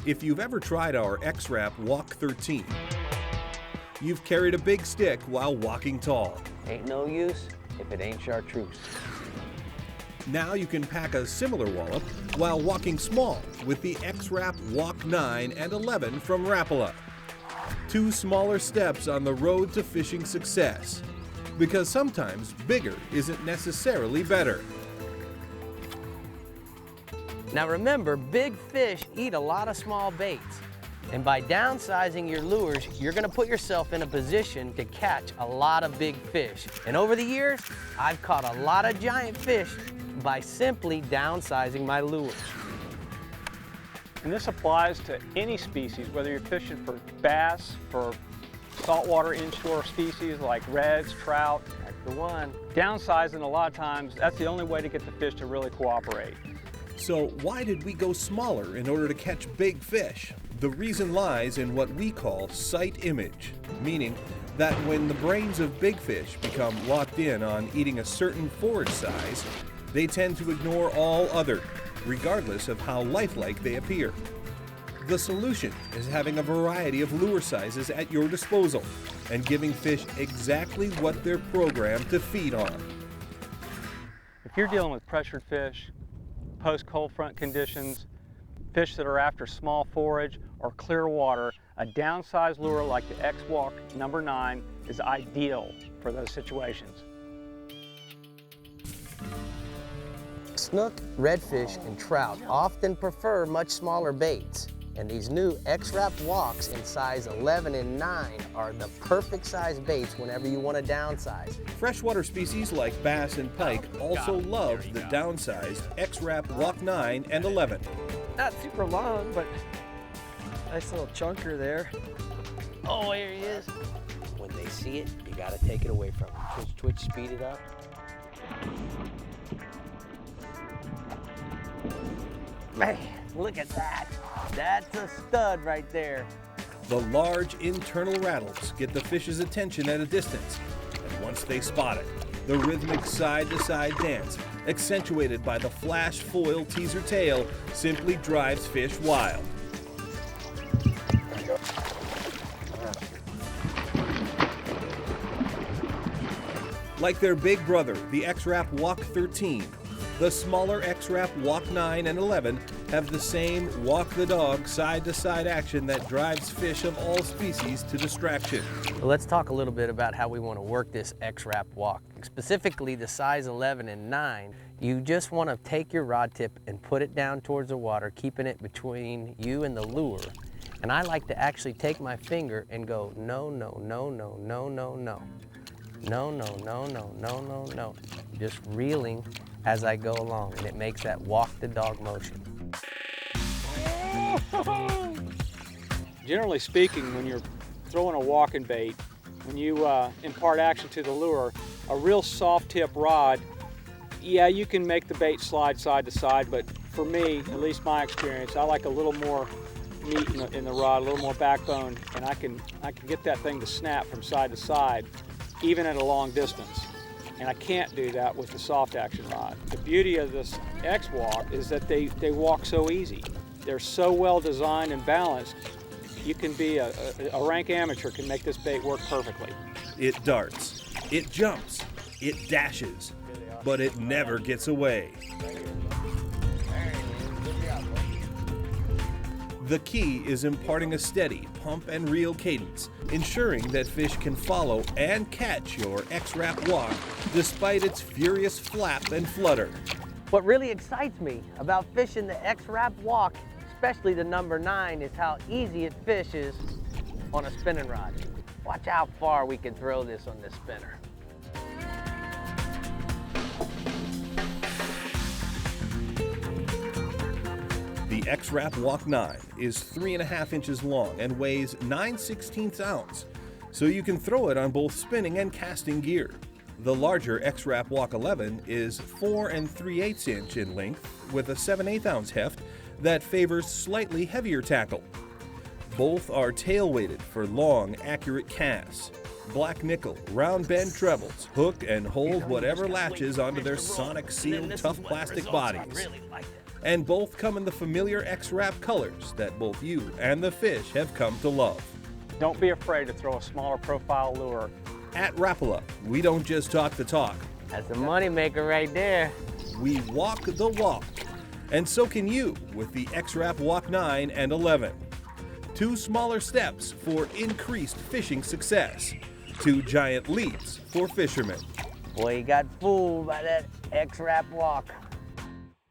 If you've ever tried our X-Rap Walk 13, you've carried a big stick while walking tall. Ain't no use if it ain't chartreuse. Now you can pack a similar wallop while walking small with the X-Rap Walk 9 and 11 from Rapala. Two smaller steps on the road to fishing success. Because sometimes bigger isn't necessarily better. Now remember, big fish eat a lot of small baits. And by downsizing your lures, you're gonna put yourself in a position to catch a lot of big fish. And over the years, I've caught a lot of giant fish by simply downsizing my lures. And this applies to any species, whether you're fishing for bass, for saltwater inshore species like reds, trout. That's the one. Downsizing, a lot of times, that's the only way to get the fish to really cooperate. So why did we go smaller in order to catch big fish? The reason lies in what we call sight image, meaning that when the brains of big fish become locked in on eating a certain forage size, they tend to ignore all other, regardless of how lifelike they appear. The solution is having a variety of lure sizes at your disposal and giving fish exactly what they're programmed to feed on. If you're dealing with pressured fish, post-cold front conditions, fish that are after small forage or clear water, a downsized lure like the X-Walk number 9 is ideal for those situations. Snook, redfish, and trout often prefer much smaller baits. And these new X-Rap Walks in size 11 and 9 are the perfect size baits whenever you want to downsize. Freshwater species like bass and pike also love the downsized X-Rap Walk 9 and 11. Not super long, but nice little chunker there. Oh, here he is. When they see it, you got to take it away from them. Twitch, twitch, speed it up. Man, look at that. That's a stud right there. The large internal rattles get the fish's attention at a distance, and once they spot it, the rhythmic side-to-side dance, accentuated by the flash foil teaser tail, simply drives fish wild. Like their big brother, the X-Rap Walk 13, the smaller X-Rap Walk 9 and 11 have the same walk-the-dog side-to-side action that drives fish of all species to distraction. Well, let's talk a little bit about how we want to work this X-Rap Walk. Specifically the size 11 and 9, you just want to take your rod tip and put it down towards the water, keeping it between you and the lure. And I like to actually take my finger and go no, no, no, no, no, no, no. No, no, no, no, no, no, no. Just reeling as I go along, and it makes that walk the dog motion. Generally speaking, when you're throwing a walking bait, when you impart action to the lure, a real soft tip rod, yeah, you can make the bait slide side to side, but for me, at least my experience, I like a little more meat in the rod, a little more backbone, and I can get that thing to snap from side to side, even at a long distance. And I can't do that with the soft action rod. The beauty of this X-Walk is that they walk so easy. They're so well designed and balanced, you can be a rank amateur can make this bait work perfectly. It darts, it jumps, it dashes, but it never gets away. The key is imparting a steady pump and reel cadence, ensuring that fish can follow and catch your X-Rap Walk despite its furious flap and flutter. What really excites me about fishing the X-Rap Walk, especially the number 9, is how easy it fishes on a spinning rod. Watch how far we can throw this on this spinner. The X-Rap Walk 9 is 3.5 inches long and weighs 9/16 ounce, so you can throw it on both spinning and casting gear. The larger X-Rap Walk 11 is 4 3/8 inch in length with a 7/8 ounce heft that favors slightly heavier tackle. Both are tail-weighted for long, accurate casts. Black nickel, round bend trebles, hook and hold whatever latches onto their sonic sealed tough plastic bodies. and both come in the familiar X-Rap colors that both you and the fish have come to love. Don't be afraid to throw a smaller profile lure. At Rapala, we don't just talk the talk, That's a moneymaker right there. we walk the walk. And so can you with the X-Rap Walk 9 and 11. 2 smaller steps for increased fishing success. 2 giant leaps for fishermen. Boy, you got fooled by that X-Rap walk.